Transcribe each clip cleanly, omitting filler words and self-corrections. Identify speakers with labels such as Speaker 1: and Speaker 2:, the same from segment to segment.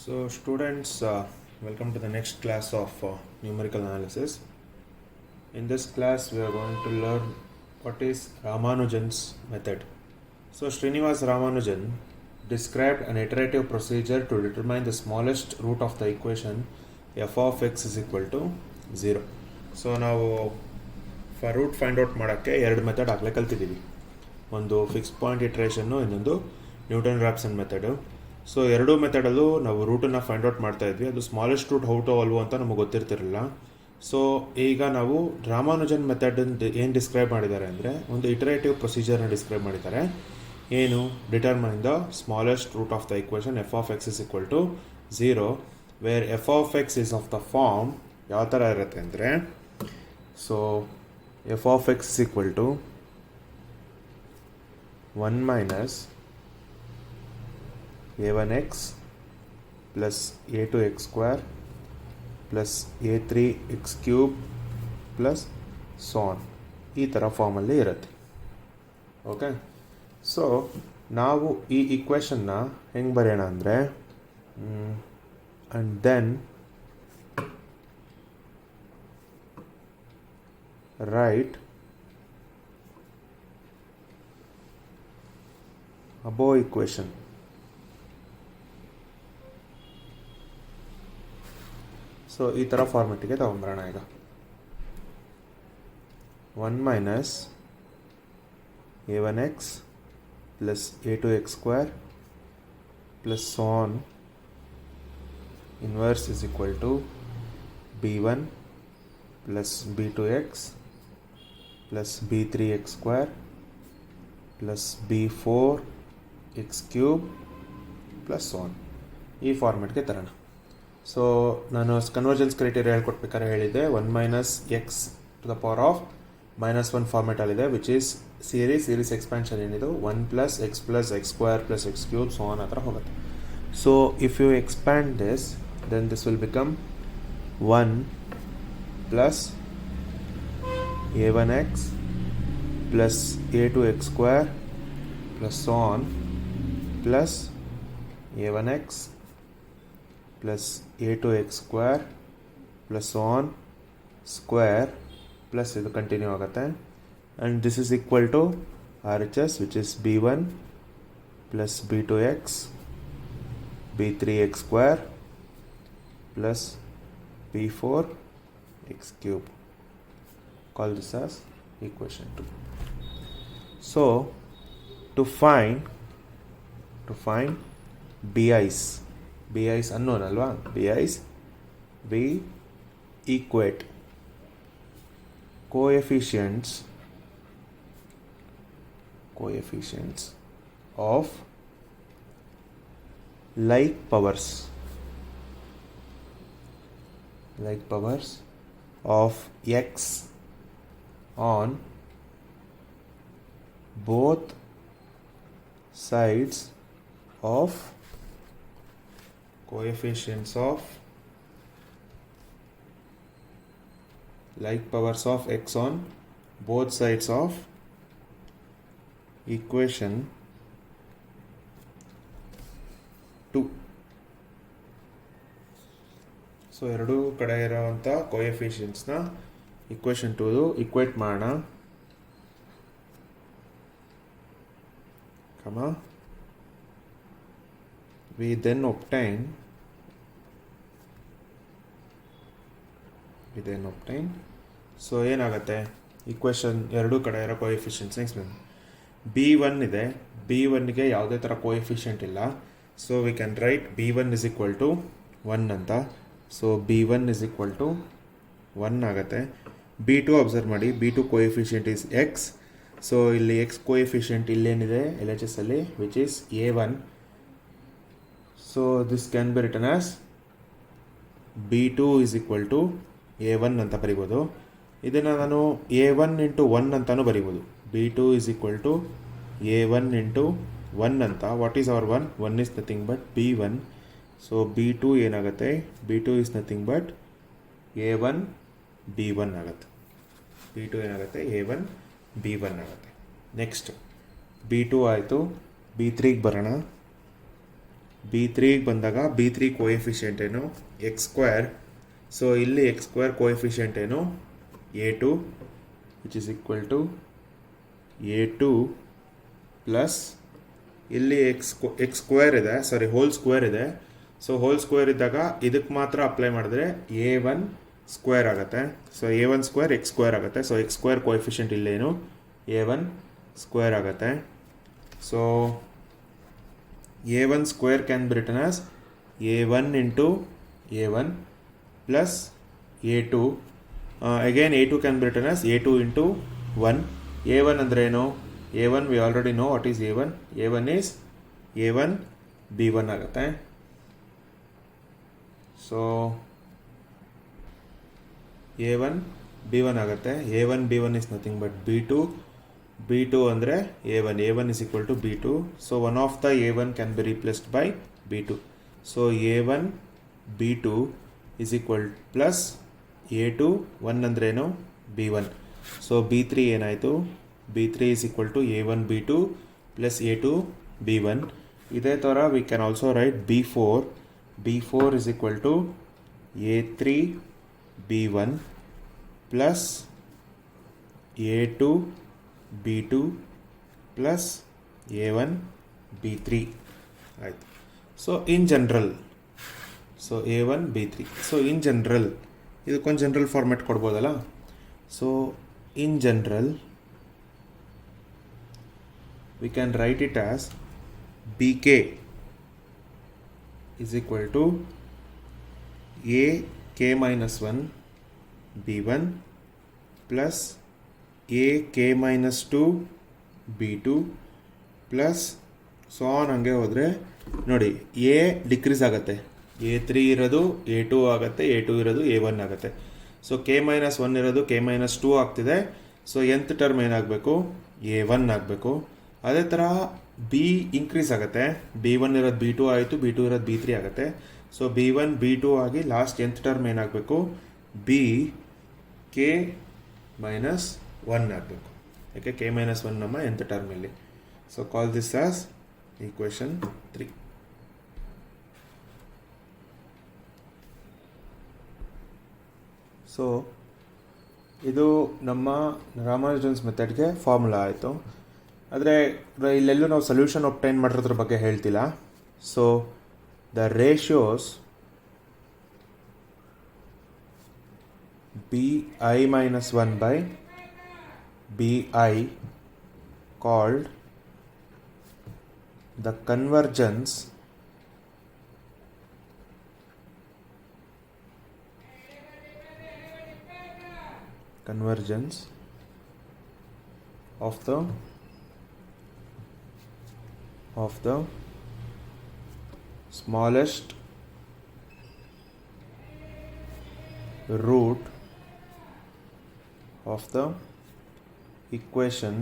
Speaker 1: So, students, welcome to the next class of numerical analysis. In this class, we are going to learn what is Ramanujan's method. So, Srinivas Ramanujan described an iterative procedure to determine the smallest root of the equation f of x is equal to 0. So, ನಾವು for root find out ಮಾಡೋಕ್ಕೆ ಎರಡು method ಆಗಲೇ ಕಲ್ತಿದ್ದೀವಿ. ಒಂದು fix point ಇಟ್ರೇಷನ್ನು, ಇನ್ನೊಂದು Newton Raphson method. So ಎರಡೂ ಮೆಥಡಲ್ಲೂ ನಾವು ರೂಟನ್ನು find out ಮಾಡ್ತಾ ಇದ್ವಿ. ಅದು ಸ್ಮಾಲೆಸ್ಟ್ ರೂಟ್ ಹೌಟೋ ಅಲ್ವೋ ಅಂತ ನಮಗೆ ಗೊತ್ತಿರ್ತಿರಲಿಲ್ಲ. ಸೊ ಈಗ ನಾವು ರಾಮಾನುಜನ್ ಮೆಥಡ್ ಏನು ಡಿಸ್ಕ್ರೈಬ್ ಮಾಡಿದ್ದಾರೆ ಅಂದರೆ, ಒಂದು ಇಟರೇಟಿವ್ ಪ್ರೊಸೀಜರ್ನ ಡಿಸ್ಕ್ರೈಬ್ ಮಾಡಿದ್ದಾರೆ. ಏನು? Determine the smallest root of the equation f of x is equal to 0, where f of x is of the form ಯಾವ ಥರ ಇರುತ್ತೆ ಅಂದರೆ, so f of x is equal to 1 minus a1x plus a2x square plus a3x cube plus so on. ಈ ಥರ ಫಾರ್ಮಲ್ಲಿ ಇರುತ್ತೆ. Okay, so ನಾವು ಈ ಇಕ್ವೇಷನ್ನ ಹೆಂಗೆ ಬರೆಯೋಣ ಅಂದರೆ, and then write above equation. So ಈ ಥರ ಫಾರ್ಮೆಟಿಗೆ ತಗೊಂಬರೋಣ. ಈಗ 1 minus a1x plus a2x square plus so on inverse is equal to b1 plus b2x plus b3x square plus b4 x cube plus so on. ಈ ಫಾರ್ಮೆಟ್ಗೆ ತರೋಣ. So ನಾನು convergence criteria ಹೇಳ್ಕೊಟ್ಬೇಕಾದ್ರೆ ಹೇಳಿದ್ದೆ 1 minus x to the power of -1 ಫಾರ್ಮೆಟಲ್ಲಿದೆ, which is series expansion ಏನಿದು 1 plus x plus x square plus x cube so on ಆ ಥರ ಹೋಗುತ್ತೆ. So if you expand this, then this will become 1 plus a1x plus a2x square plus so on plus a1x plus a2x square plus so on square plus ಇದು continue ಆಗುತ್ತೆ. And this is equal to RHS, which is b1 plus b2x b3x square plus b4 x cube. Call this as equation 2. So to find BI's unknown alwa. BI's, we equate coefficients of like powers of x on both sides of coefficients of like powers of x on both sides of equation 2. So ಎರಡೂ ಕಡೆ ಇರೋವಂಥ ಕೋಎಫಿಷಿಯನ್ಸ್ನ equation 2 equate ಮಾಡೋಣ. We then obtain so ಏನಾಗುತ್ತೆ, equation ಎರಡೂ ಕಡೆ ಇರೋ coefficients explain. b1 ಇದೆ, b1ಗೆ ಯಾವುದೇ ಥರ ಕೋಎಫಿಷಿಯಂಟ್ ಇಲ್ಲ. So we can write b1 is equal to 1 ಅಂತ. So b1 is equal to 1 ಆಗುತ್ತೆ. b2 ಅಬ್ಸರ್ವ್ ಮಾಡಿ, b2 coefficient is x. So ಇಲ್ಲಿ x ಕೋಎಫಿಷಿಯಂಟ್ ಇಲ್ಲೇನಿದೆ LHS ಅಲ್ಲಿ, which is a1. So this can be return as b2 is equal to a1 ಅಂತ ಬರಿಬೋದು. ಇದನ್ನು ನಾನು a1 into 1 ಅಂತಲೂ ಬರಿಬೋದು. b2 is equal to a1 into 1 ಅಂತ. What is hour 1? 1 is nothing but b1. So b2 ಏನಾಗುತ್ತೆ? b2 is nothing but a1 b1 ಆಗುತ್ತೆ. b2 ಏನಾಗುತ್ತೆ? a1 b1 ಆಗುತ್ತೆ. ನೆಕ್ಸ್ಟ್ b2 ಆಯಿತು. b3ಗೆ ಬರೋಣ. B3 ಬಂದಾಗ B3 ಕೋಎಫಿಷಿಯೆಂಟ್ ಏನು ಎಕ್ಸ್ ಸ್ಕ್ವೇರ್. ಸೊ ಇಲ್ಲಿ ಎಕ್ಸ್ ಸ್ಕ್ವೇರ್ ಕೋಎಫಿಷಿಯೆಂಟ್ ಏನು A2 which is equal to A2 plus ಇಲ್ಲಿ ಎಕ್ಸ್ ಸ್ಕ್ವೇರ್ ಇದೆ, ಸಾರಿ ಹೋಲ್ ಸ್ಕ್ವೇರ್ ಇದೆ. ಸೊ ಹೋಲ್ ಸ್ಕ್ವೇರ್ ಇದ್ದಾಗ ಇದಕ್ಕೆ ಮಾತ್ರ ಅಪ್ಲೈ ಮಾಡಿದ್ರೆ A1 ಸ್ಕ್ವೇರ್ ಆಗುತ್ತೆ. So A1 square x square ಆಗುತ್ತೆ. ಸೊ ಎಕ್ಸ್ ಸ್ಕ್ವೇರ್ ಕೋಎಫಿಷಿಯೆಂಟ್ ಇಲ್ಲೇನು A1 ಸ್ಕ್ವೇರ್ ಆಗುತ್ತೆ. So A1 square can be written as A1 into A1 plus A2. Again A2 can be written as A2 into 1. A1 ಅಂದ್ರೆ ಏನು? A1 we already know what is A1. A1 is A1 B1 ಆಗುತ್ತೆ. So A1 B1 ಆಗುತ್ತೆ. A1 B1 is nothing but B2 ಅಂದರೆ A1 is equal to B2. So one of the A1 can be replaced by B2. So A1 B2 is equal plus A2 1 ಅಂದ್ರೇನು B1. So B3 ಏನಾಯಿತು? B3 is equal to A1 B2 plus A2 B1. ಇದೇ ಥರ we can also write B4 is equal to A3 B1 plus A2 B2 plus A1 B3 ಆಯಿತು. So in general A1 B3. So in general ಇದಕ್ಕೊಂದು general format ಕೊಡ್ಬೋದಲ್ಲ. So in general we can write it as BK is equal to AK minus 1 B1 plus AK minus 2 B2 plus so on ಹಂಗೆ ಹೋದರೆ ನೋಡಿ A decrease ಆಗುತ್ತೆ, A3 ಇರೋದು A2 ಆಗುತ್ತೆ, A2 ಇರೋದು A1 ಆಗುತ್ತೆ. ಸೊ K-1 ಇರೋದು K-2 ಆಗ್ತಿದೆ. ಸೊ nth ಟರ್ಮ್ ಏನಾಗಬೇಕು? A1 ಆಗಬೇಕು. ಅದೇ ಥರ ಬಿ ಇನ್ಕ್ರೀಸ್ ಆಗುತ್ತೆ, B1 ಇರೋದು B2 ಆಯಿತು, B2 ಇರೋದು B3 ಆಗುತ್ತೆ. ಸೊ B1 B2 ಆಗಿ ಲಾಸ್ಟ್ nth ಟರ್ಮ್ ಏನಾಗಬೇಕು? K-1 ಆಗಬೇಕು. ಯಾಕೆ K-1 ನಮ್ಮ nth ಟರ್ಮ್ ಇಲ್ಲಿ. So call this as equation 3. So ಇದು ನಮ್ಮ ರಾಮಾನುಜನ್ಸ್ ಮೆಥಡ್ಗೆ ಫಾರ್ಮುಲಾ ಆಯಿತು. ಆದರೆ ಇಲ್ಲೆಲ್ಲೂ ನಾವು ಸೊಲ್ಯೂಷನ್ ಒಬ್ಟೈನ್ ಮಾಡಿರೋದ್ರ ಬಗ್ಗೆ ಹೇಳ್ತಿಲ್ಲ. So the ratios BI minus 1 by BI called the convergence of the smallest root of the equation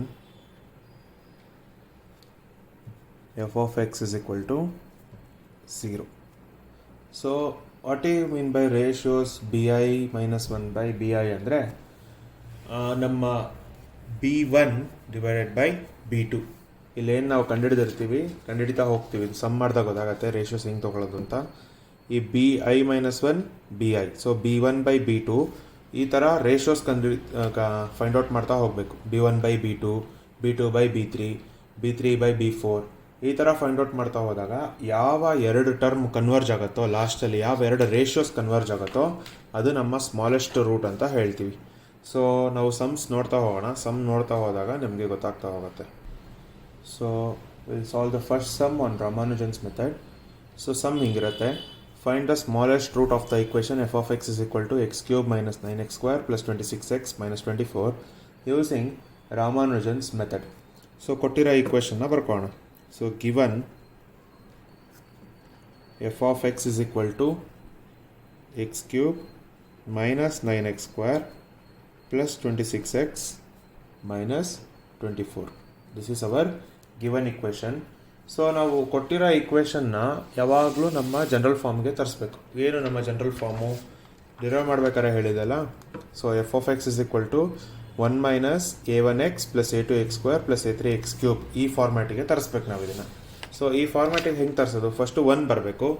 Speaker 1: f of x is equal to 0. So what do you mean by ratios BI minus 1 by BI ಅಂದರೆ ನಮ್ಮ B1 divided by B2 ಇಲ್ಲೇನು ನಾವು ಕಂಡುಹಿಡಿತಾ ಹೋಗ್ತೀವಿ, some ಮಾಡಿದಾಗ ಗೊತ್ತಾಗುತ್ತೆ ratios ಹೆಂಗೆ ತೊಗೊಳ್ಳೋದು ಅಂತ. ಈ BI minus 1 BI, so B1 by B2 ಈ ಥರ ರೇಷಿಯೋಸ್ ಫೈಂಡ್ ಔಟ್ ಮಾಡ್ತಾ ಹೋಗಬೇಕು. B1 by B2, B2 by B3, B3 by B4 ಈ ಥರ ಫೈಂಡ್ ಔಟ್ ಮಾಡ್ತಾ ಹೋದಾಗ ಯಾವ ಎರಡು ಟರ್ಮ್ ಕನ್ವರ್ಜ್ ಆಗುತ್ತೋ, ಲಾಸ್ಟಲ್ಲಿ ಯಾವ ಎರಡು ರೇಷಿಯೋಸ್ ಕನ್ವರ್ಜ್ ಆಗುತ್ತೋ ಅದು ನಮ್ಮ ಸ್ಮಾಲೆಸ್ಟ್ ರೂಟ್ ಅಂತ ಹೇಳ್ತೀವಿ. ಸೊ ನಾವು ಸಮ್ಸ್ ನೋಡ್ತಾ ಹೋಗೋಣ. ಸಮ್ ನೋಡ್ತಾ ಹೋದಾಗ ನಿಮಗೆ ಗೊತ್ತಾಗ್ತಾ ಹೋಗುತ್ತೆ. So will solve the first sum on Ramanujan's method. So sum ಹಿಂಗಿರುತ್ತೆ. Find the smallest root of the equation f of x is equal to x cube minus 9x square plus 26x minus 24 using Ramanujan's method. So ಕೊಟ್ಟಿರೋ ಈಕ್ವೇಷನ್ನ ಬರ್ಕೋಣ. So given f of x is equal to x cube minus 9x square plus 26x minus 24. This is our given equation. So ನಾವು ಕೊಟ್ಟಿರೋ ಈಕ್ವೇಷನ್ನ ಯಾವಾಗಲೂ ನಮ್ಮ general ಫಾರ್ಮ್ಗೆ ತರಿಸ್ಬೇಕು. ಏನು ನಮ್ಮ ಜನರಲ್ ಫಾರ್ಮು ಡಿರೈವ್ ಮಾಡ್ಬೇಕಾದ್ರೆ ಹೇಳಿದಲ್ಲ. So f of x is equal to 1 minus a1x plus a2x square plus a3x cube ಈ ಫಾರ್ಮ್ಯಾಟಿಗೆ ತರಿಸ್ಬೇಕು ನಾವು ಇದನ್ನು. ಸೊ ಈ ಫಾರ್ಮ್ಯಾಟಿಗೆ ಹೆಂಗೆ ತರಿಸೋದು, ಫಸ್ಟು 1 ಬರಬೇಕು.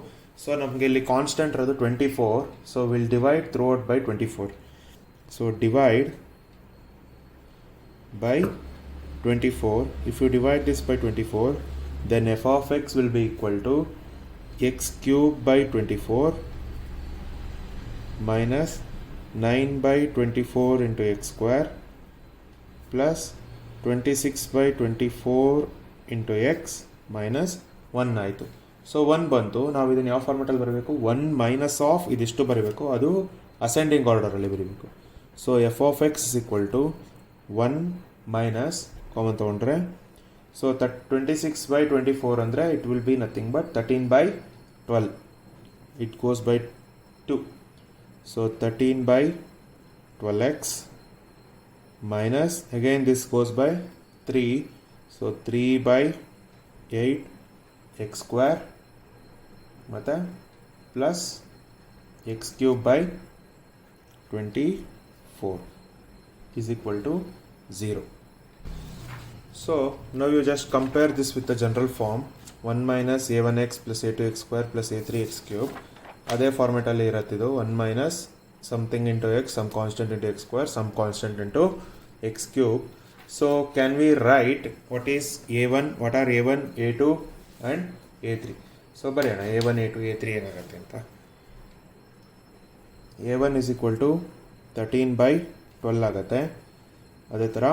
Speaker 1: ಸೊ ನಮಗೆ ಇಲ್ಲಿ ಕಾನ್ಸ್ಟೆಂಟ್ ಇರೋದು 24. So will divide through out by 24. So divide by 24. If you divide this by 24, then f of x will be equal to x cube by 24 minus 9 by 24 into x square plus 26 by 24 into x minus 1 ಆಯಿತು. So 1 ಬಂತು. ನಾವು ಇದನ್ನು ಯಾವ ಫಾರ್ಮೆಟಲ್ಲಿ ಬರಬೇಕು, 1 minus of ಇದಿಷ್ಟು ಬರಬೇಕು, ಅದು ascending ಆರ್ಡರಲ್ಲಿ ಬರೀಬೇಕು. So f of x is equal to 1 minus common ತೊಗೊಂಡ್ರೆ, ಸೊ 26 by 24 ಅಂದರೆ it will be nothing but 13 by 12. It goes by 2. So 13 by 12x minus again this goes by 3. So 3 by 8 x square ಮತ್ತು plus x cube by 24 is equal to 0. So now you just compare this with the general form, 1 minus a1x plus a2x square plus a3x cube. ಅದೇ ಫಾರ್ಮೆಟಲ್ಲಿ ಇರತ್ತಿದು, 1 minus something into x, some constant into x square, some constant into x cube. So can we write what is a1, what are a1, a2 and a3. So ಬರೆಯೋಣ a1, a2, a3 ಏನಾಗುತ್ತೆ ಅಂತ. a1 is equal to 13 by 12 ಆಗುತ್ತೆ. ಅದೇ ಥರ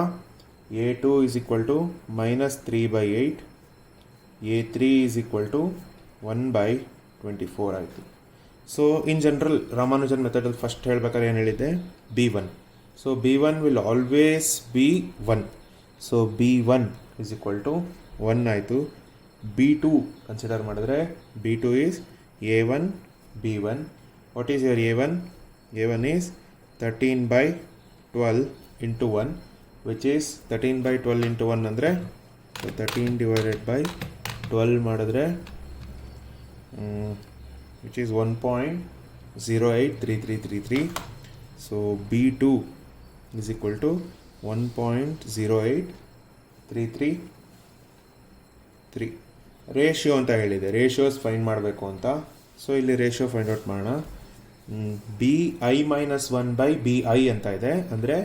Speaker 1: a2 is equal to minus 3 by 8, a3 is equal to 1 by 24 ಆಯಿತು. So in general Ramanujan ಮೆಥಡಲ್ಲಿ first ಹೇಳ್ಬೇಕಾದ್ರೆ ಏನು ಹೇಳಿದ್ದೆ, b1. So b1 will always be 1. So b1 is equal to 1 ಆಯಿತು. b2 consider ಮಾಡಿದ್ರೆ b2 is a1 b1. What is your a1? a1 is 13 by 12 into 1, which is 13 by 12 into 1 ಅಂದರೆ 13 divided by 12 ಮಾಡಿದ್ರೆ which is 1.083333. So B2 is equal to 1.0833. Ratio ಅಂತ ಹೇಳಿದೆ, ratios find ಮಾಡಬೇಕು ಅಂತ. So ಇಲ್ಲಿ ratio find out ಮಾಡೋಣ. BI minus 1 by BI ಅಂತ ಇದೆ, ಅಂದರೆ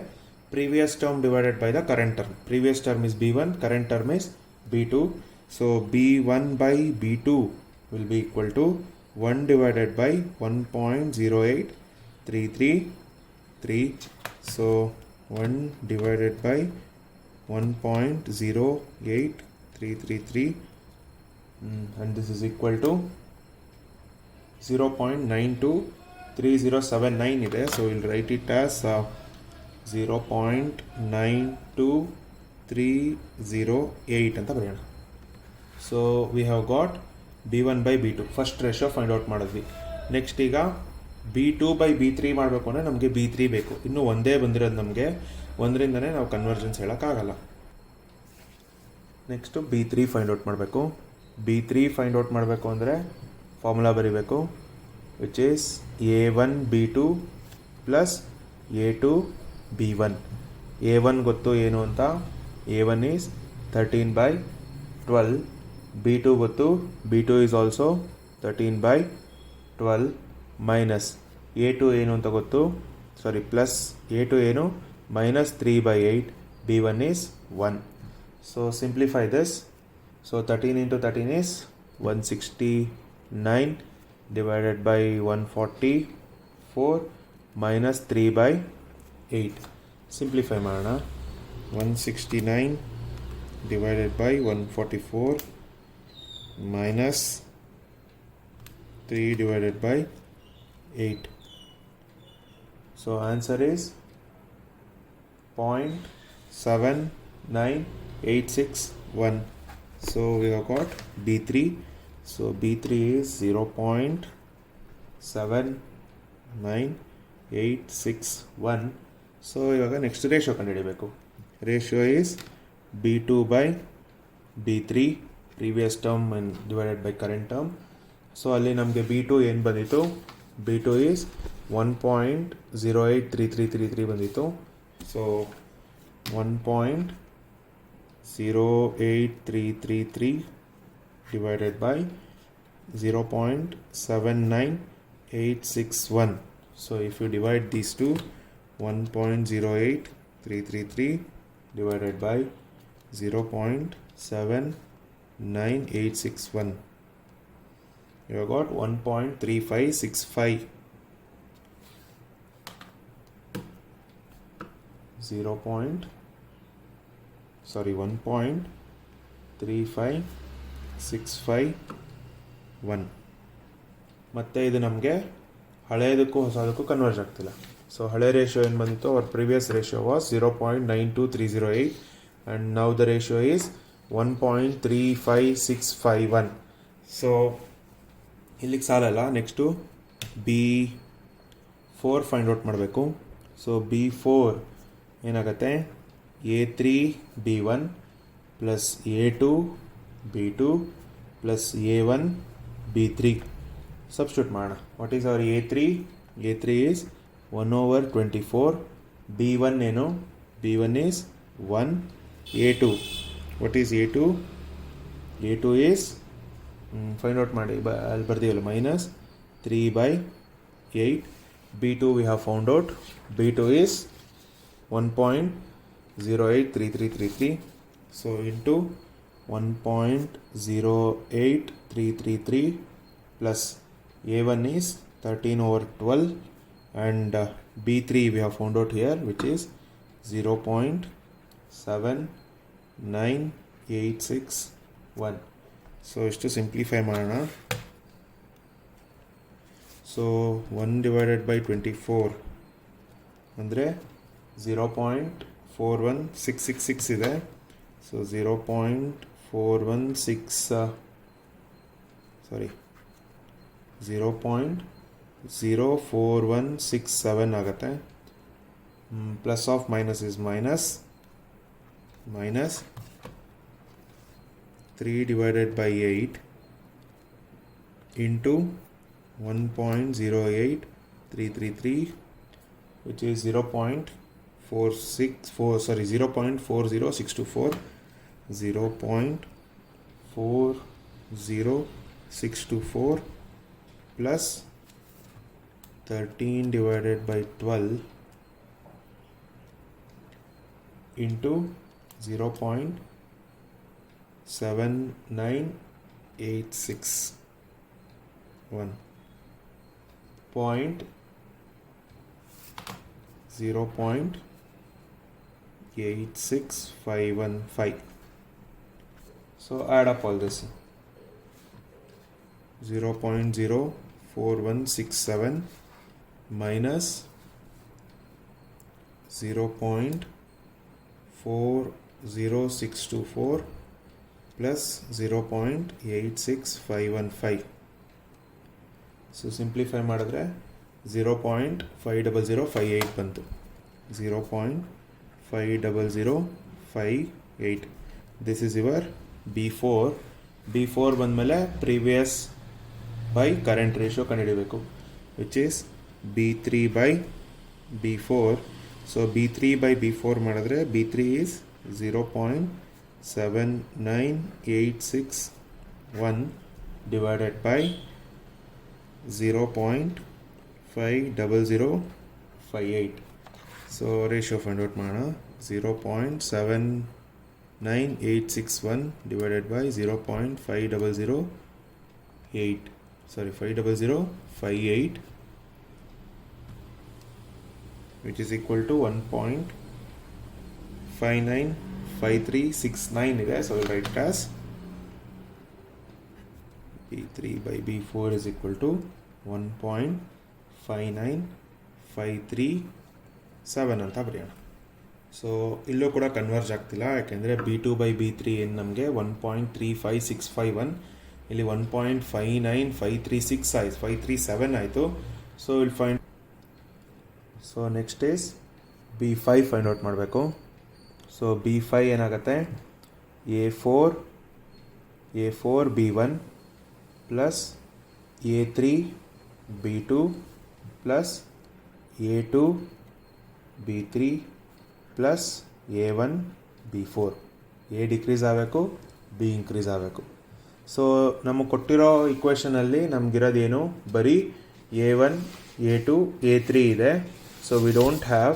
Speaker 1: previous term divided by the current term. Previous term is B1, current term is B2. So B1 by B2 will be equal to 1 divided by 1.0833. So 1 divided by 1.08333, and this is equal to 0.923079 ಇದೆ. So we'll write it as 0.92308 ಅಂತ ಬರೆಯೋಣ. So we have got b1 by b2. First ratio find out ಮಾಡಿದ್ವಿ. Next ಈಗ b2 by b3 ಮಾಡಬೇಕು ಅಂದರೆ ನಮಗೆ b3 ಬೇಕು. ಇನ್ನೂ ಒಂದೇ ಬಂದಿರೋದು ನಮಗೆ, ಒಂದರಿಂದನೇ ನಾವು ಕನ್ವರ್ಜೆನ್ಸ್ ಹೇಳೋಕ್ಕಾಗಲ್ಲ. ನೆಕ್ಸ್ಟು b3 ಫೈಂಡ್ ಔಟ್ ಮಾಡಬೇಕು. b3 ಫೈಂಡ್ ಔಟ್ ಮಾಡಬೇಕು ಅಂದರೆ ಫಾರ್ಮುಲಾ ಬರೀಬೇಕು, which is a1 b2 plus a2 b1. a1 ಗೊತ್ತು ಏನು ಅಂತ, a1 ಈಸ್ 13 by 12. b2 ಗೊತ್ತು, b2 is also 13 by 12 minus a2 ಏನು ಅಂತ ಗೊತ್ತು, ಸಾರಿ ಪ್ಲಸ್ a2 ಏನು, minus 3 by 8, b1 is 1. So simplify this. So 13 into 13 is 169 divided by 144 minus 3 by 8. Simplify ಮಾಡೋಣ. 169 divided by 144 minus 3 divided by 8. So answer is 0.79861. So we have got B3. So B3 is 0.79861. So ಇವಾಗ next ratio ಕಂಡುಹಿಡಿಯಬೇಕು. Ratio is B2 by B3, previous term and divided by current term. So ಅಲ್ಲಿ ನಮಗೆ B2 ಏನು ಬಂದಿತ್ತು, B2 is 1.083333 ಬಂದಿತ್ತು. So 1.083333 divided by 0.79861. So if you divide these two, 1.08333 divided by 0.79861, you have got 1.3565. 1.35651. ಮತ್ತು ಇದು ನಮಗೆ ಹಳೆಯದಕ್ಕೂ ಹೊಸದಕ್ಕೂ ಕನ್ವರ್ಜ್ ಆಗ್ತಿಲ್ಲ. ಸೊ ಹಳೆ ರೇಷಿಯೋ ಏನು ಬಂದಿತ್ತು, our previous ratio was 0.92308 and now the ratio is 1.35651. So ಇಲ್ಲಿಗೆ ಸಾಲಲ್ಲ. ನೆಕ್ಸ್ಟು B4 ಫೈಂಡ್ ಔಟ್ ಮಾಡಬೇಕು. ಸೊ B4 ಏನಾಗುತ್ತೆ, A3 B1 plus A2 B2 plus A1 B3. Substitute ಮಾಡೋಣ. What is our A3? A3 is 1/24. B1 ಏನು? B1 is 1. A2, what is A2? A2 is find out ಮಾಡಿ, ಅಲ್ಲಿ ಬರ್ತೀವಲ್ಲ, -3/8. B2 we have found out. B2 is 1.083333. So into 1.08333 plus A1 is 13/12 and B3 we have found out here, which is 0.79861. So ಇಷ್ಟು simplify ಮಾಡೋಣ. So 1 divided by 24 ಅಂದರೆ 0.41666 ಇದೆ. So 0.04167 ಆಗುತ್ತೆ. Plus of minus is minus. 3 divided by 8 into 1.08333, which is 0.40624 0.40624 plus 13 divided by 12 into 0.79861. 0.86515. So add up all this. 0.04167 minus 0.40624 plus 0.86515. So simplify ಮಾಡಿದ್ರೆ 0.50058 ಬಂತು. 0.50058. This is your B4. B4 ಬಂದಮೇಲೆ previous by current ratio ಕಂಡುಹಿಡಬೇಕು, which is B3 by B4. So B3 by B4 ಮಾಡಿದ್ರೆ B3 is 0.79861 divided by 0.50058. So ratio find out ಮಾಡೋಣ. 0.79861 divided by 0.50058, which is equal to 1.595369 ಇದೆ. So we'll write it as B3 by B4 is equal to 1.59537 ಅಂತ ಬರೆಯೋಣ. So ಇಲ್ಲೂ ಕೂಡ converge ಆಗ್ತಿಲ್ಲ, ಯಾಕೆಂದರೆ B2 by B3 ಏನು ನಮಗೆ 1.35651, ಇಲ್ಲಿ 1.59537 ಆಯಿತು. So will find. So next is B5 find out ಮಾಡಬೇಕು. ಸೊ B5 ಏನಾಗುತ್ತೆ, A4 B1 plus A3 B2 plus A2 B3 plus A1 B4. A decrease ಆಗಬೇಕು, B ಇನ್ಕ್ರೀಸ್ ಆಗಬೇಕು. ಸೊ ನಮಗೆ ಕೊಟ್ಟಿರೋ ಇಕ್ವೇಷನಲ್ಲಿ ನಮಗಿರೋದೇನು ಬರೀ A1 A2 A3 ಇದೆ. So we don't have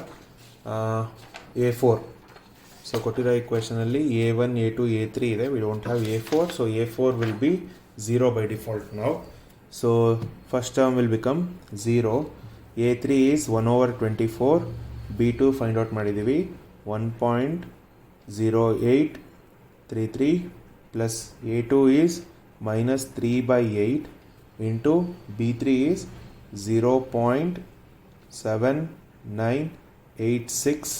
Speaker 1: A4. So ಕೊಟ್ಟಿರೋ ಇಕ್ವೇಷನಲ್ಲಿ A1 A2 A3 ಇದೆ, we don't have A4. So A4 will be 0 by default ನಾವು. So first term will become 0. A3 is 1/24. B2 find out ಮಾಡಿದ್ದೀವಿ 1.0833 plus A2 is -3/8 into B3 is 0.7986.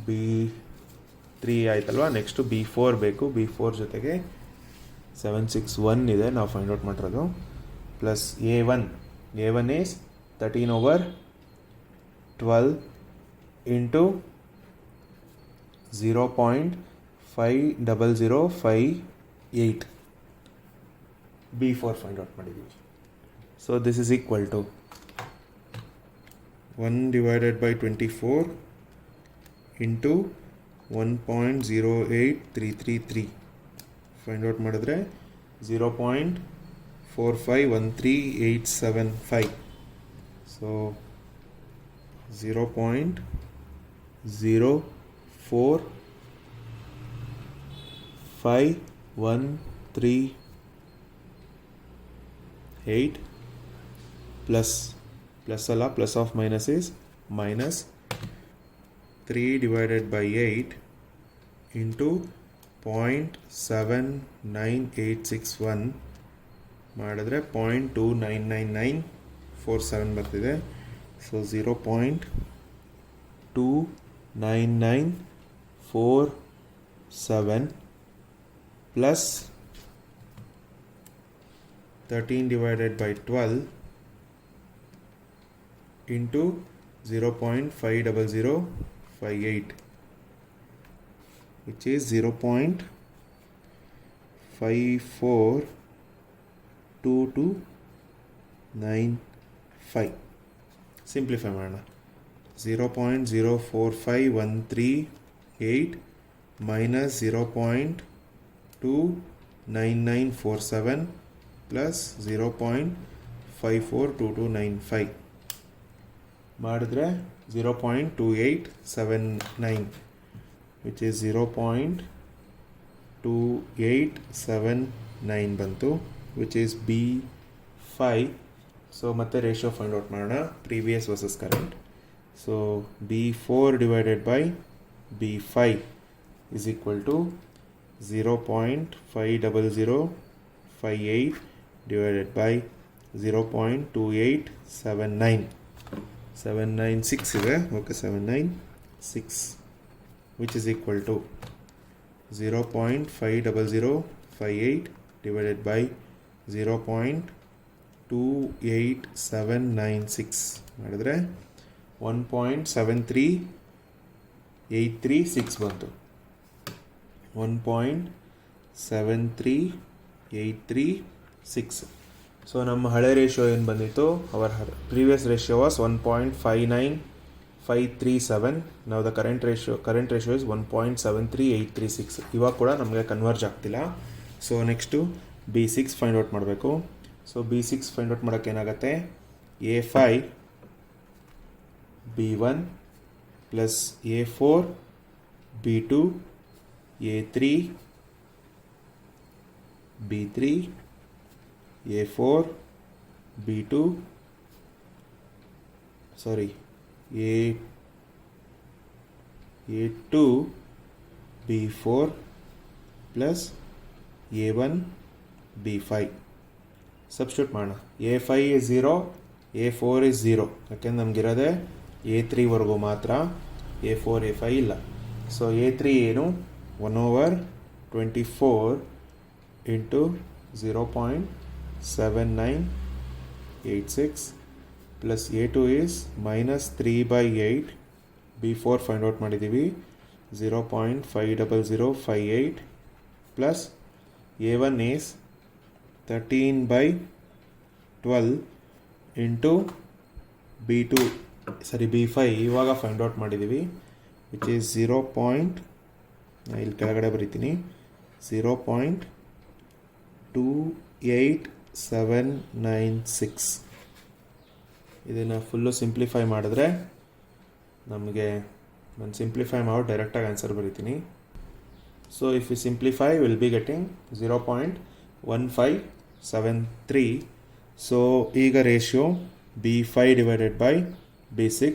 Speaker 1: B3 ಆಯ್ತಲ್ವಾ. Next B4 ಬೇಕು. B4 ಜೊತೆಗೆ 761 ಇದೆ ನಾವು find out ಮಾಡಿರೋದು, plus A1 is 13/12 into 0.50058. B4 find out ಮಾಡಿದ್ದೀವಿ. So this is equal to 1/24 into 1.08333 find out ಮಾಡಿದ್ರೆ 0.4513875. So 0.04513 plus ಅಲ್ಲ, plus of minus is minus 3/8 into 0.79861 ಮಾಡಿದ್ರೆ 0.299947 ಬರ್ತಿದೆ. So 0.29947 plus 13/12 into 0.50058, which is 0.542295. Simplify ಮಾಡೋಣ. 0.04513 minus 0.29947 plus 0.542295 ಮಾಡಿದ್ರೆ 0.2879, which is 0.2879 ಬಂತು, which is B5. So ಮತ್ತೆ ratio find out ಮಾಡೋಣ, previous versus current. So B4 divided by B5 is equal to 0.50058 divided by 0.2879 ಇದೆ, okay, 796, which is equal to 0.50058 divided by 0.28796 ಮಾಡಿದ್ರೆ 1.73836 ಬಂತು. 1.73836. So ನಮ್ಮ ಹಳೆ ratio ಏನು ಬಂದಿತ್ತು, ಅವರ್ ಪ್ರೀವಿಯಸ್ ರೇಷಿಯೋ ವಾಸ್ 1.59537. ನಾವು ದ ಕರೆಂಟ್ ರೇಷಿಯೋ ಇಸ್ 1.73836. ಇವಾಗ ಕೂಡ ನಮಗೆ ಕನ್ವರ್ಜ್ ಆಗ್ತಿಲ್ಲ. So next B6 find out ಮಾಡಬೇಕು. ಸೊ B6 ಫೈಂಡ್ ಔಟ್ ಮಾಡೋಕ್ಕೆ ಏನಾಗುತ್ತೆ, A5 B1 plus A4 B2 A3 B3 A4 B2 A2 B4 plus A1 B5. Substitute ಮಾಡೋಣ. A5 is 0, A4 is 0, ಯಾಕೆಂದ್ರೆ ನಮಗಿರೋದೆ A3 ವರೆಗೂ ಮಾತ್ರ, A4 A5 ಇಲ್ಲ. So A3 ಏನು, 1/24 into 0.7986 plus A2 is -3/8. B4 find out ಮಾಡಿದ್ದೀವಿ 0.50058 plus A1 is 13/12 into B5 ಇವಾಗ find out ಮಾಡಿದ್ದೀವಿ, which is ಇಲ್ಲಿ ಕೆಳಗಡೆ ಬರೀತೀನಿ 0.2 28796. ಇದನ್ನು ಫುಲ್ಲು ಸಿಂಪ್ಲಿಫೈ ಮಾಡಿದ್ರೆ ನಮಗೆ ನಾನು ಸಿಂಪ್ಲಿಫೈ ಮಾಡಿ ಡೈರೆಕ್ಟಾಗಿ ಆನ್ಸರ್ ಬರೀತೀನಿ. So if you simplify will be getting 0.1573. So ಈಗ ratio B5 divided by B6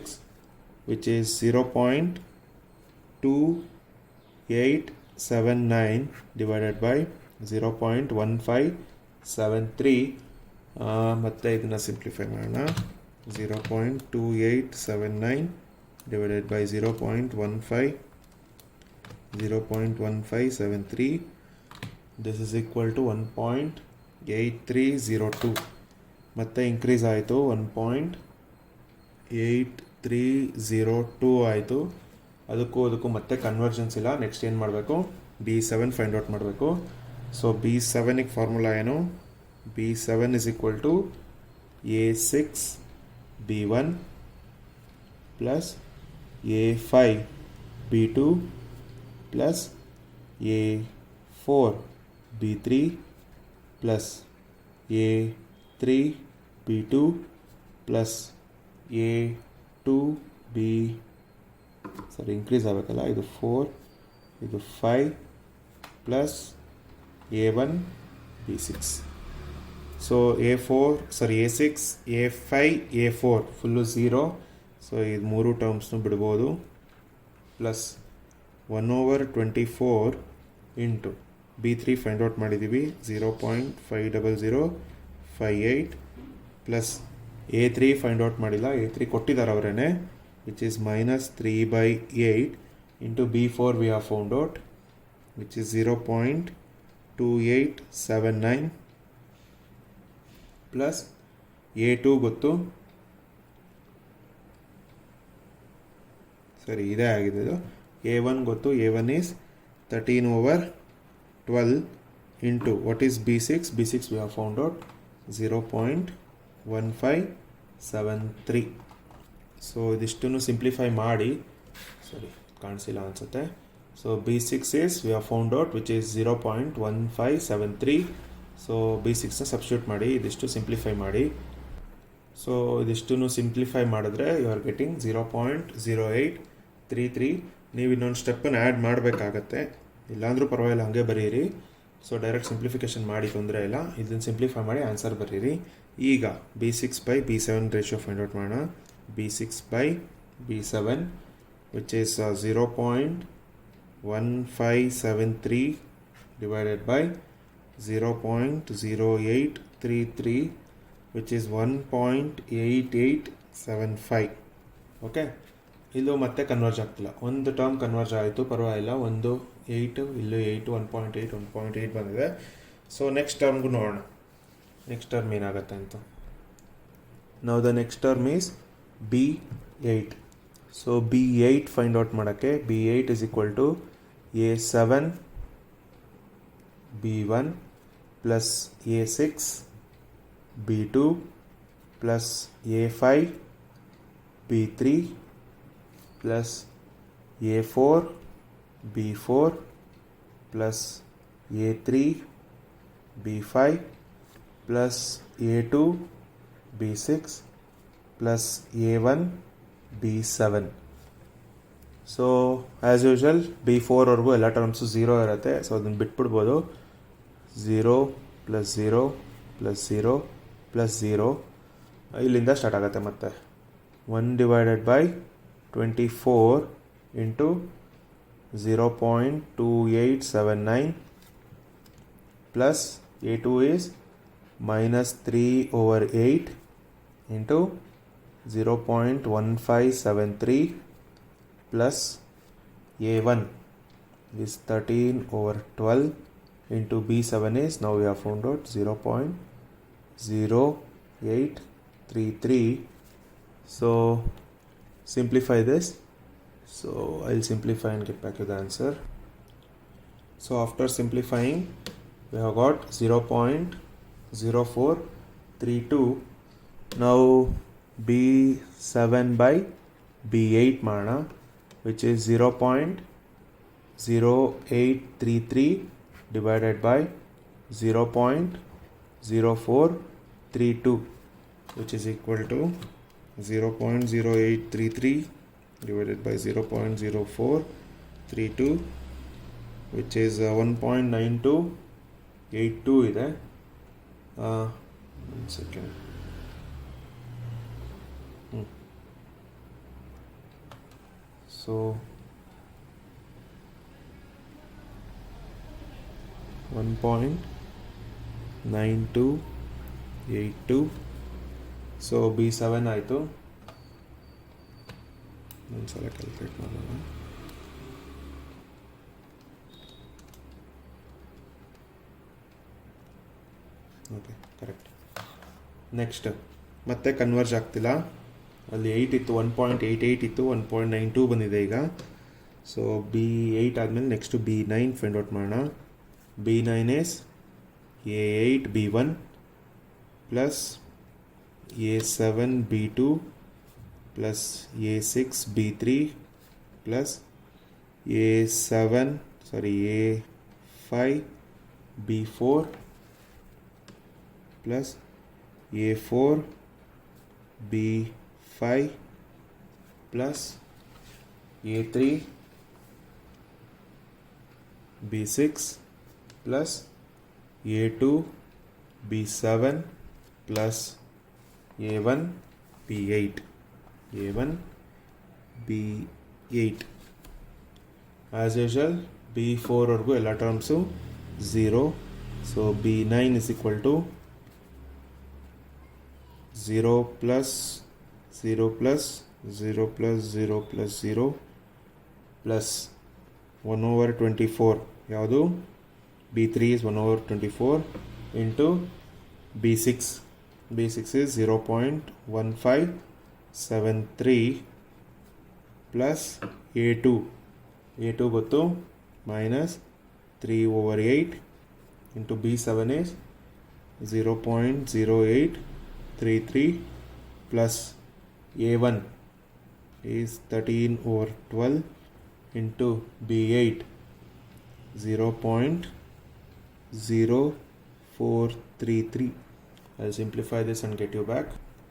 Speaker 1: which is 0.2879 divided by 0.1573. ಮತ್ತು ಇದನ್ನು ಸಿಂಪ್ಲಿಫೈ ಮಾಡೋಣ. 0.2879 divided by 0.1573. This is equal to 1.8302. ಮತ್ತೆ ಇನ್ಕ್ರೀಸ್ ಆಯಿತು, 1.8302 ಆಯಿತು. ಅದಕ್ಕೂ ಮತ್ತೆ ಕನ್ವರ್ಜನ್ಸ್ ಇಲ್ಲ. ನೆಕ್ಸ್ಟ್ ಏನು ಮಾಡಬೇಕು, B7 ಫೈಂಡ್ ಔಟ್ ಮಾಡಬೇಕು. ಸೊ B7ಗೆ ಫಾರ್ಮುಲಾ ಏನು, B7 is equal to A6 B1 plus A5 B2 plus A4 B3 plus A3 B2 plus A2 B increase ಆಗಬೇಕಲ್ಲ, ಇದು 4 ಇದು 5 plus A1 B6. So A6 A5 A4 full 0. So ಇದು ಮೂರು ಟರ್ಮ್ಸ್ನು ಬಿಡ್ಬೋದು. Plus 1/24 into B3 find out ಮಾಡಿದ್ದೀವಿ 0.50058 plus A3 find out ಮಾಡಿಲ್ಲ, A3 ಕೊಟ್ಟಿದ್ದಾರೆ ಅವರೇನೆ, which is -3/8 into B4 we have found out which is 0.2879 plus A2 ಗೊತ್ತು, ಸರಿ ಇದೇ ಆಗಿದೆ ಇದು. A1 ಗೊತ್ತು, A1 is 13/12 into what is B6 we have found out 0.1573. So ಇದಿಷ್ಟನ್ನು ಸಿಂಪ್ಲಿಫೈ ಮಾಡಿ, ಸರಿ ಕಾಣಿಸಿಲ್ಲ ಅನಿಸುತ್ತೆ. So B6 is we have found out which is 0.1573. So B6ನ ಸಬ್ಸ್ಟಿಟ್ಯೂಟ್ ಮಾಡಿ, ಇದಿಷ್ಟು ಸಿಂಪ್ಲಿಫೈ ಮಾಡಿ. ಸೊ ಇದಿಷ್ಟನ್ನು ಸಿಂಪ್ಲಿಫೈ ಮಾಡಿದ್ರೆ ಯು ಆರ್ ಗೆಟಿಂಗ್ 0.0833. ನೀವು ಇನ್ನೊಂದು ಸ್ಟೆಪ್ಪನ್ನು ಆ್ಯಡ್ ಮಾಡಬೇಕಾಗತ್ತೆ, ಇಲ್ಲಾಂದ್ರೂ ಪರವಾಗಿಲ್ಲ ಹಾಗೆ ಬರೀರಿ. ಸೊ ಡೈರೆಕ್ಟ್ ಸಿಂಪ್ಲಿಫಿಕೇಷನ್ ಮಾಡಿ, ತೊಂದರೆ ಇಲ್ಲ. ಇದನ್ನು ಸಿಂಪ್ಲಿಫೈ ಮಾಡಿ ಆನ್ಸರ್ ಬರೀರಿ. ಈಗ B6/B7 ರೇಷಿಯೋ ಫೈಂಡ್ ಔಟ್ ಮಾಡೋಣ. B6/B7 which is 0.1573 divided by 0.0833 which is 1.8875. Okay, ಇಲ್ಲೂ ಮತ್ತೆ ಕನ್ವರ್ಜ್ ಆಗ್ತಿಲ್ಲ. ಒಂದು ಟರ್ಮ್ ಕನ್ವರ್ಜ್ ಆಯಿತು, ಪರವಾಗಿಲ್ಲ. ಒಂದು 8, ಇಲ್ಲೂ 8, 1.8 ಬಂದಿದೆ. ಸೊ ನೆಕ್ಸ್ಟ್ ಟರ್ಮ್ಗೂ ನೋಡೋಣ, ನೆಕ್ಸ್ಟ್ ಟರ್ಮ್ ಏನಾಗುತ್ತೆ ಅಂತ. ನಾವು the next term is B8. So B8 find out ಮಾಡೋಕ್ಕೆ B8 is equal to A7 B1 plus A6 B2 plus A5 B3 plus A4 B4 plus A3 B5 plus A2 B6 plus A1 B7. So as usual B4ವರೆಗೂ ಎಲ್ಲ terms 0 ಇರುತ್ತೆ. So ಅದನ್ನು ಬಿಟ್ಬಿಡ್ಬೋದು. 0 plus 0 plus 0 plus 0 ಇಲ್ಲಿಂದ start ಆಗುತ್ತೆ. ಮತ್ತೆ 1/24 into 0.2879 plus A2 is -3/8 into 0.1573 plus A1 is 13/12 into B7 is, now we have found out 0.0833. So simplify this. So I'll simplify and get back to the answer. So after simplifying we have got 0.0432. now B7/B8 ಮಾಡೋಣ, which is 0.0833 divided by 0.0432, which is equal to 0.0833 divided by 0.0432, which is 1.9282 ಇದೆ. one second. So 1.9282. So B7 ಆಯಿತು. ಒಂದ್ಸಲ calculate ಮಾಡೋಣ. Okay, correct. Next ಮತ್ತೆ converge ಆಗ್ತಿಲ್ಲ. ಅಲ್ಲಿ 8 ಇತ್ತು, 1.88 ಇತ್ತು, 1.92 ಬಂದಿದೆ ಈಗ. ಸೊ B8 ಆದಮೇಲೆ ನೆಕ್ಸ್ಟು B9 ಫೈಂಡ್ ಔಟ್ ಮಾಡೋಣ. B9 is A8 B1 plus A7 B2 plus A6 B3 plus A5 B4 plus A4 B5 plus A3 B6 plus A2 B7 plus A1 B8. As usual, B4 ವರೆಗೂ ಎಲ್ಲ terms 0. So B9 is equal to 0 plus 0 plus 0 plus 0 plus 0 plus 1/24. ಯಾವುದು? B3 is 1/24 into B6. B6 is 0.1573 plus A2. A2 ಗೊತ್ತು, minus 3/8 into B7 is 0.0833 plus A1 is 13/12 into B8 0.0433. I'll simplify this and get you back.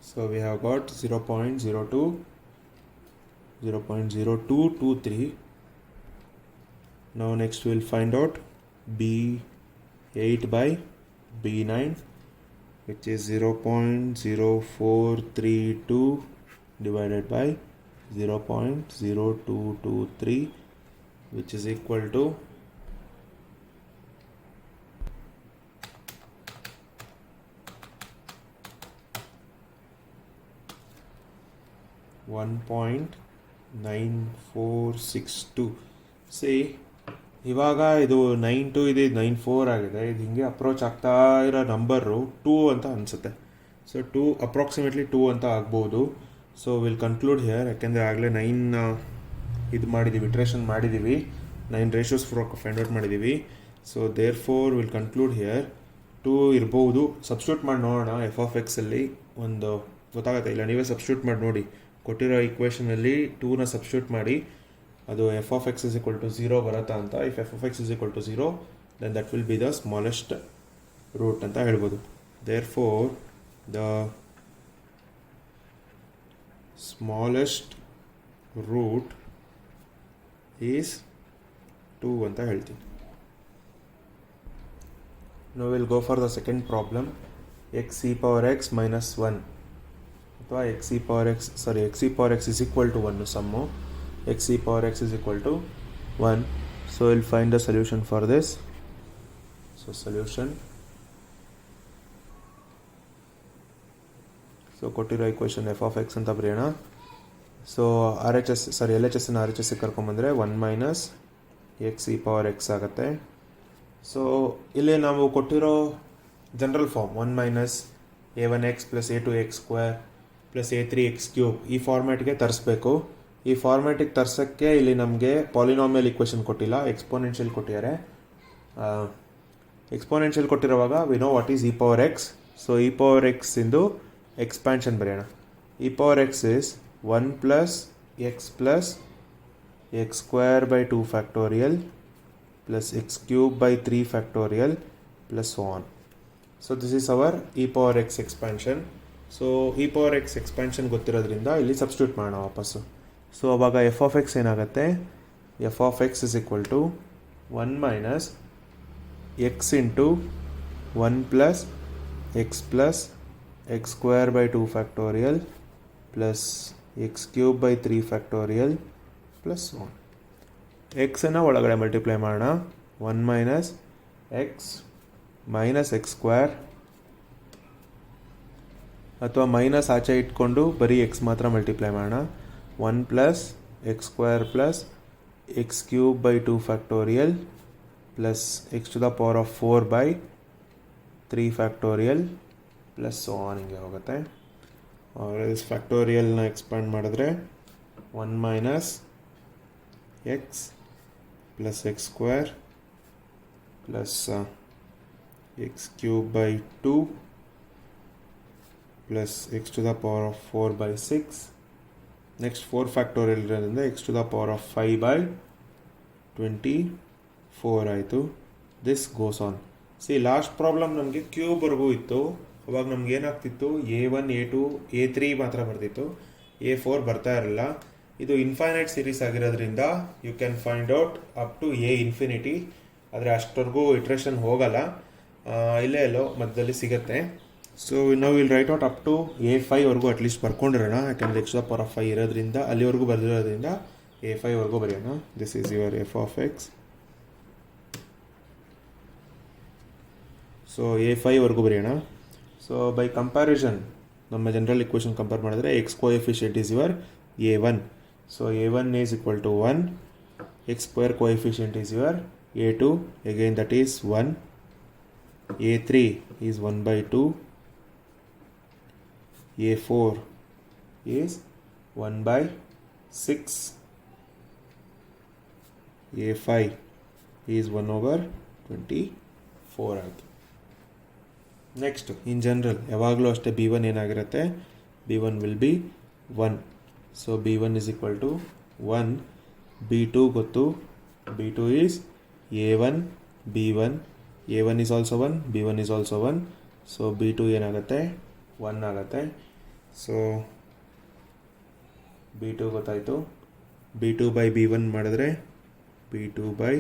Speaker 1: So we have got 0.0223. Now next we'll find out B8 by B9, which is 0.0432 divided by 0.0223, which is equal to 1.9462. C ಇವಾಗ ಇದು 92 ಇದೆ, 94 ಆಗಿದೆ. ಇದು ಹಿಂಗೆ approach ಆಗ್ತಾ ಇರೋ number 2 ಅಂತ ಅನಿಸುತ್ತೆ. ಸೊ 2 ಅಪ್ರಾಕ್ಸಿಮೇಟ್ಲಿ 2 ಅಂತ ಆಗ್ಬೋದು. So will conclude here. ಯಾಕೆಂದರೆ ಆಗಲೇ 9 ಇದು ಮಾಡಿದ್ದೀವಿ, ಇಟ್ರೇಷನ್ ಮಾಡಿದ್ದೀವಿ, 9 ರೇಷಿಯೋಸ್ ಫೈಂಡ್ ಔಟ್ ಮಾಡಿದ್ದೀವಿ. So therefore will conclude here 2 ಇರ್ಬೋದು. ಸಬ್ಸ್ಟಿಟ್ಯೂಟ್ ಮಾಡಿ ನೋಡೋಣ. f(x)ಅಲ್ಲಿ ಒಂದು ಗೊತ್ತಾಗುತ್ತೆ, ಇಲ್ಲ ನೀವೇ ಸಬ್ಸ್ಟಿಟ್ಯೂಟ್ ಮಾಡಿ ನೋಡಿ. ಕೊಟ್ಟಿರೋ ಈಕ್ವೇಷನಲ್ಲಿ 2ನ ಸಬ್ಸ್ಟಿಟ್ಯೂಟ್ ಮಾಡಿ ಅದು f(x) is equal to 0 ಬರುತ್ತಾ ಅಂತ. If f(x) is equal to 0, then that will be the smallest root ಅಂತ ಹೇಳ್ಬೋದು. therefore the smallest root is 2 ಅಂತ ಹೇಳ್ತೀನಿ. Now we'll go for the second problem. x e power x minus 1 ಅಥವಾ x e power x is equal to 1 sum. x e power x is equal to 1. So we'll find the solution for this. So solution. So ಕೊಟ್ಟಿರೋ equation f(x) ಅಂತ ಬರೆಯೋಣ. So LHS RHS ಕರ್ಕೊಂಬಂದರೆ 1 minus x e power x ಆಗುತ್ತೆ. So ಇಲ್ಲಿ ನಾವು ಕೊಟ್ಟಿರೋ general form 1 minus a1x plus a2x square plus a3x cube ಈ ಫಾರ್ಮ್ಯಾಟ್ಗೆ ತರಿಸ್ಬೇಕು. ಈ ಫಾರ್ಮ್ಯಾಟಿಗೆ ತರ್ಸೋಕ್ಕೆ ಇಲ್ಲಿ ನಮಗೆ ಪಾಲಿನಾಮಿಯಲ್ ಇಕ್ವೇಷನ್ ಕೊಟ್ಟಿಲ್ಲ, ಎಕ್ಸ್ಪೋನೆನ್ಷಿಯಲ್ ಕೊಟ್ಟಿದ್ದಾರೆ. ಎಕ್ಸ್ಪೋನೆನ್ಷಿಯಲ್ ಕೊಟ್ಟಿರುವಾಗ we know what is e power x. So e power x ಇಂದು ಎಕ್ಸ್ಪ್ಯಾನ್ಷನ್ ಬರೆಯೋಣ. E power x is 1 plus x square by 2 factorial plus x cube by 3 factorial plus so on. So this is our e power x expansion. So e power x expansion ಗೊತ್ತಿರೋದ್ರಿಂದ ಇಲ್ಲಿ substitute ಮಾಡೋಣ ವಾಪಸ್ಸು. So ಅವಾಗ f of x ಏನಾಗುತ್ತೆ, f of x is equal to 1 minus x into 1 plus x square by 2 factorial plus x cube by 3 factorial plus one. ಎಕ್ಸನ್ನು ಒಳಗಡೆ multiply ಮಾಡೋಣ. 1 minus x square, ಅಥವಾ ಮೈನಸ್ ಆಚೆ ಇಟ್ಕೊಂಡು ಬರೀ ಎಕ್ಸ್ ಮಾತ್ರ ಮಲ್ಟಿಪ್ಲೈ ಮಾಡೋಣ. 1 plus x square plus x cube by 2 factorial plus x to the power of 4 by 3 factorial plus so on ಹಿಂಗೆ ಹೋಗುತ್ತೆ. ಫ್ಯಾಕ್ಟೋರಿಯಲ್ನ ಎಕ್ಸ್ಪ್ಯಾಂಡ್ ಮಾಡಿದ್ರೆ 1 minus x plus x square plus x cube by 2 plus x to the power of 4 by 6. Next 4 factorial ಇರೋದ್ರಿಂದ x to the power of 5 by 24 ಆಯಿತು. This goes on. See last problem ನಮಗೆ ಕ್ಯೂಬ್ವರೆಗೂ ಇತ್ತು. ಅವಾಗ ನಮ್ಗೆ ಏನಾಗ್ತಿತ್ತು, A1 A2 A3 ಮಾತ್ರ ಬರ್ತಿತ್ತು, A4 ಬರ್ತಾ ಇರಲಿಲ್ಲ. ಇದು ಇನ್ಫೈನೈಟ್ ಸೀರೀಸ್ ಆಗಿರೋದ್ರಿಂದ you can find out up to A infinity. ಆದರೆ ಅಷ್ಟವರೆಗೂ ಇಟ್ರೇಷನ್ ಹೋಗಲ್ಲ, ಇಲ್ಲೇ ಎಲ್ಲೋ ಮಧ್ಯದಲ್ಲಿ ಸಿಗುತ್ತೆ. ಸೊ ನಾವು will write out up to A5ವರೆಗೂ ಅಟ್ಲೀಸ್ಟ್ ಬರ್ಕೊಂಡಿರೋಣ. ಯಾಕಂದರೆ x to the power of 5 ಇರೋದ್ರಿಂದ ಅಲ್ಲಿವರೆಗೂ ಬರೆದಿರೋದ್ರಿಂದ A5ವರೆಗೂ ಬರೆಯೋಣ. This is your f of x. So A5ವರೆಗೂ ಬರೆಯೋಣ. ಸೊ ಬೈ ಕಂಪ್ಯಾರಿಸನ್ ನಮ್ಮ ಜನರಲ್ ಇಕ್ವೇಷನ್ ಕಂಪೇರ್ ಮಾಡಿದ್ರೆ x coefficient is your A1. So A1 is equal to 1. X square coefficient is your A2. Again that is 1. A3 is 1 by 2. A4 is 1 by 6. A5 is 1 over 24 ಆಯಿತು. Next in general ಯಾವಾಗಲೂ ಅಷ್ಟೇ B1 ಏನಾಗಿರುತ್ತೆ, B1 will be 1. So B1 is equal to 1. B2 ಗೊತ್ತು, B2 is A1 B1. A1 is also 1, B1 is also 1. So B2 ಏನಾಗುತ್ತೆ, 1 ಆಗುತ್ತೆ. So B2 ಗೊತ್ತಾಯಿತು. B2 by B1 ಮಾಡಿದ್ರೆ B2 by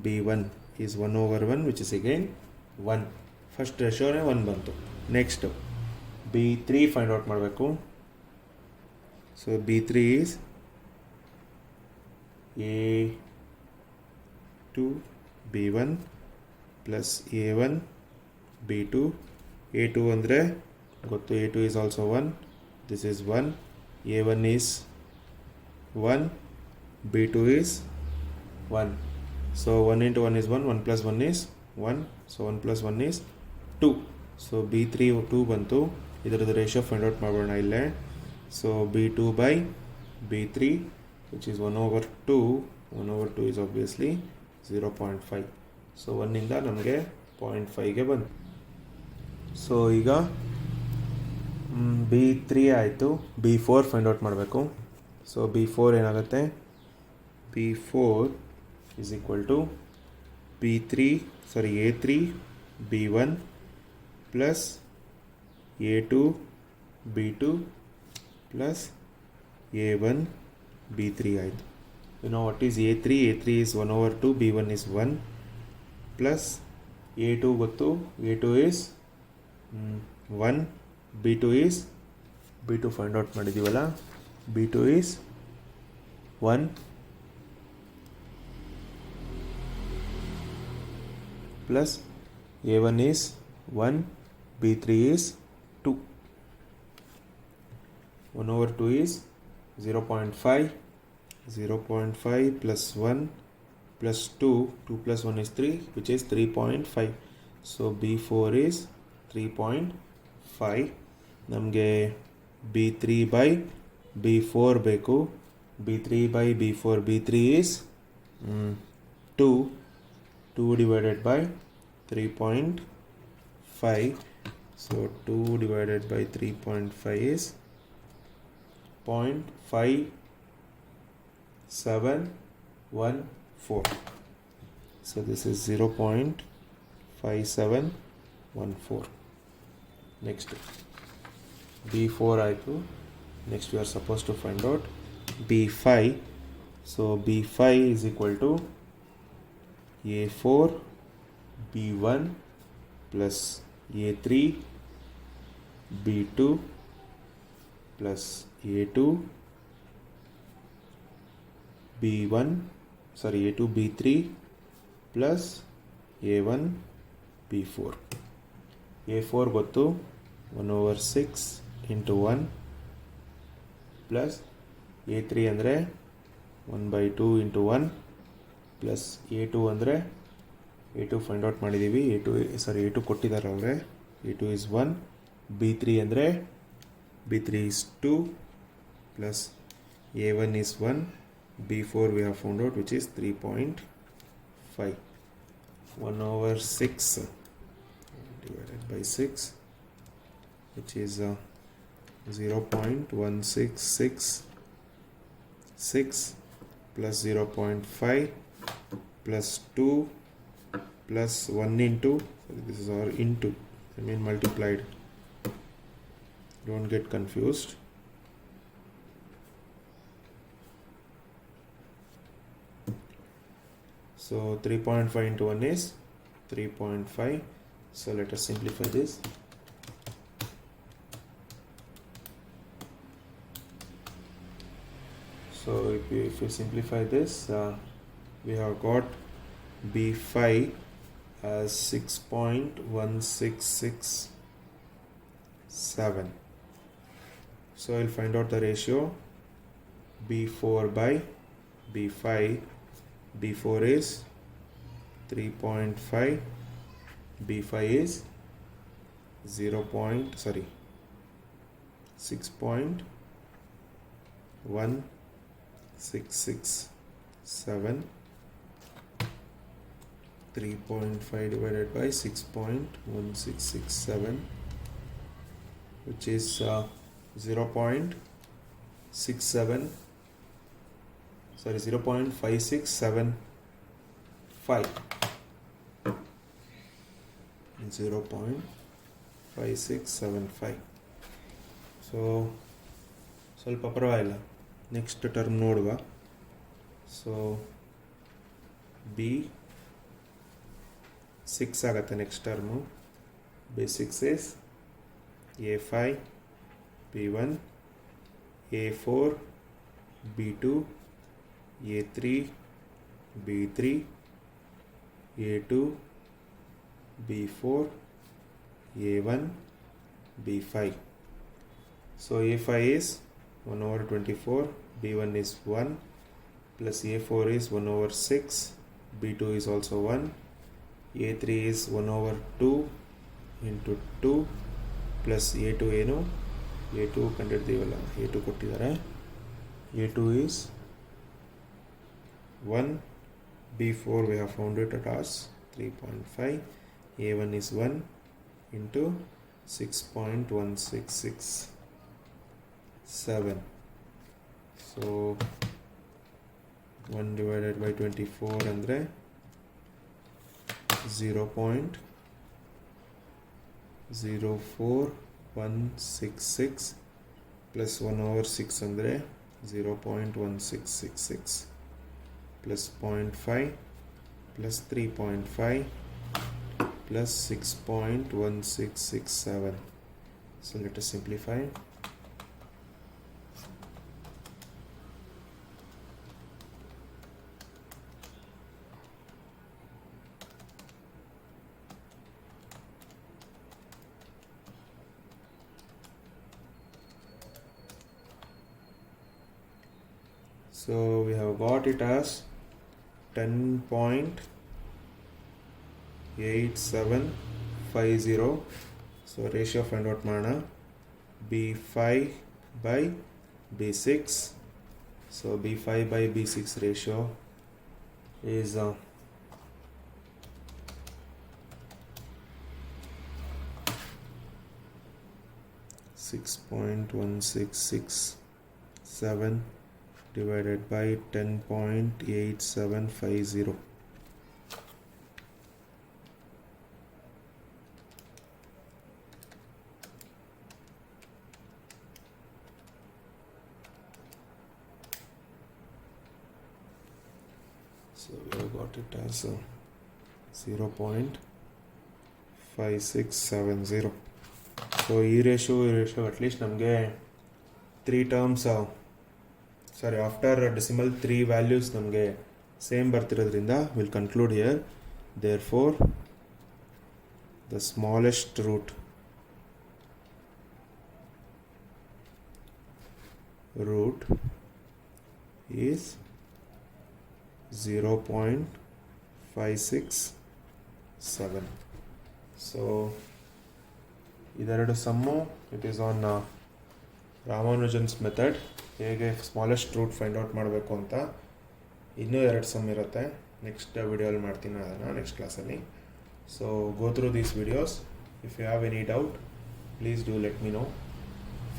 Speaker 1: B1 is 1 over 1 which is again 1. First ರೇಷಿಯೋನೇ 1 ಬಂತು. Next B3 find out ಮಾಡಬೇಕು. So B3 is A2 B1 plus A1 B2. A2 ಅಂದರೆ ಗೊತ್ತು, A2 is also 1. This is 1. A1 is 1. B2 is 1. So 1 into 1 is 1. 1 plus 1 is 1. So 1 plus 1 is 2. So B3 2 ಬಂತು. ಇದರದ್ದು ratio find out ಮಾಡೋಣ ಇಲ್ಲೇ. So B2 by B3 which is 1 over 2. 1 over 2 is obviously 0.5. So 1ಇಂದ ನಮಗೆ 0.5ಗೆ ಬಂತು. So ಈಗ B3 ಆಯಿತು. B4 ಫೈಂಡ್ ಔಟ್ ಮಾಡಬೇಕು. ಸೊ B4 ಏನಾಗುತ್ತೆ, B4 is equal to A3 B1 plus A2 B2 plus A1 B3 ಆಯಿತು. You know what is A3? A3 is 1 over 2, B1 is 1 plus A2 ಗೊತ್ತು, A2 is 1, B2 find out ಮಾಡಿದ್ದೀವಲ್ಲ, B2 is 1 plus A1 is 1, B3 is 2. 1 over 2 is 0.5. 0.5 plus 1 plus 2. 2 plus 1 is 3, which is 3.5. So B4 is 3.5. ನಮಗೆ B3 by B4 ಬೇಕು. B3 by B4. B3 is 2. 2 divided by 3.5. So 2 divided by 3.5 is 0.5714. So this is 0.5714. 5714. Next B4 Aaytu. Next we are supposed to find out B5. So B5 is equal to A4 B1 plus A3 B2 plus A2 A2 B3 plus A1 B4. A4 ಗೊತ್ತು 1/6 into 1 plus A3 ಅಂದರೆ 1/2 into 1 plus A2 ಅಂದರೆ A2 find out ಮಾಡಿದ್ದೀವಿ. A2 ಕೊಟ್ಟಿದ್ದಾರೆ ಅವರೇ. A2 is 1. B3 ಅಂದರೆ B3 is 2 plus A1 is 1. B4 we have found out, which is 3.5. 1/6 divided by 6, which is 0.1666 plus 0.5 plus 2 plus 1 into, sorry, this is our into, I mean multiplied, don't get confused. So 3.5 into 1 is 3.5. So let us simplify this. So if you simplify this, we have got B5 as 6.1667. So I'll find out the ratio. B4 by B5. B4 is 3.5. B5 is 6.1667. 3.5 divided by 6.1667, which is 0.57, sorry, 0.5675. 0.5675. So ಸ್ವಲ್ಪ ಪರವಾಗಿಲ್ಲ. Next term ನೋಡುವ. So B6 ಆಗುತ್ತೆ next term. B6 is A5 B1 A4 B2 A3 B3 A2 B4 A1 B5. So A5 is 1/24, B1 is 1 plus A4 is 1/6, B2 is also 1, A3 is 1/2 into 2 plus A2 ಏನು A2 ಕಂಡಿಡ್ತೀವಲ್ಲ, A2 ಕೊಟ್ಟಿದ್ದಾರೆ. A2 is 1. B4 we have found it at us 3.5. A1 is 1 into 6.1667. So 1 divided by 24 andre 0.04166 plus 1/6 andre 0.1666 plus 0.5 plus 3.5 plus 6.1667. So let us simplify. So we have got it as 10.8750. So ratio find out ಮಾಡೋಣ. B5 by B6. So B5 by B6 ratio is 6.1667 divided by 10.8750. So we have got it as 0.5670. So ಈ ರೇಷು at least ನಮಗೆ 3 terms sorry after decimal 3 values ನಮಗೆ same ಬರ್ತಿರೋದ್ರಿಂದ will conclude here therefore the smallest root is 0.567. So ಇದೆರಡು ಸಮ್ಮು it is on Ramanujan's method, ಹೇಗೆ smallest root find out ಮಾಡಬೇಕು ಅಂತ. ಇನ್ನೂ 2 ಸಮ್ ಇರುತ್ತೆ, ನೆಕ್ಸ್ಟ್ ವಿಡಿಯೋಲ್ಲಿ ಮಾಡ್ತೀನಿ ಅದನ್ನು, ನೆಕ್ಸ್ಟ್ ಕ್ಲಾಸಲ್ಲಿ. So go through these videos. If you have any doubt please do let me know.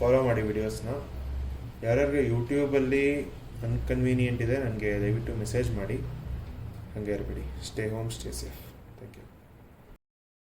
Speaker 1: Follow ಮಾಡಿ ವಿಡಿಯೋಸ್ನ. ಯಾರ್ಯಾರಿಗೆ ಯೂಟ್ಯೂಬಲ್ಲಿ ಅನ್ಕನ್ವೀನಿಯೆಂಟ್ ಇದೆ ನನಗೆ ದಯವಿಟ್ಟು ಮೆಸೇಜ್ ಮಾಡಿ. ಹಾಗೆ ಇರಬೇಡಿ. Stay home, stay safe. Thank you.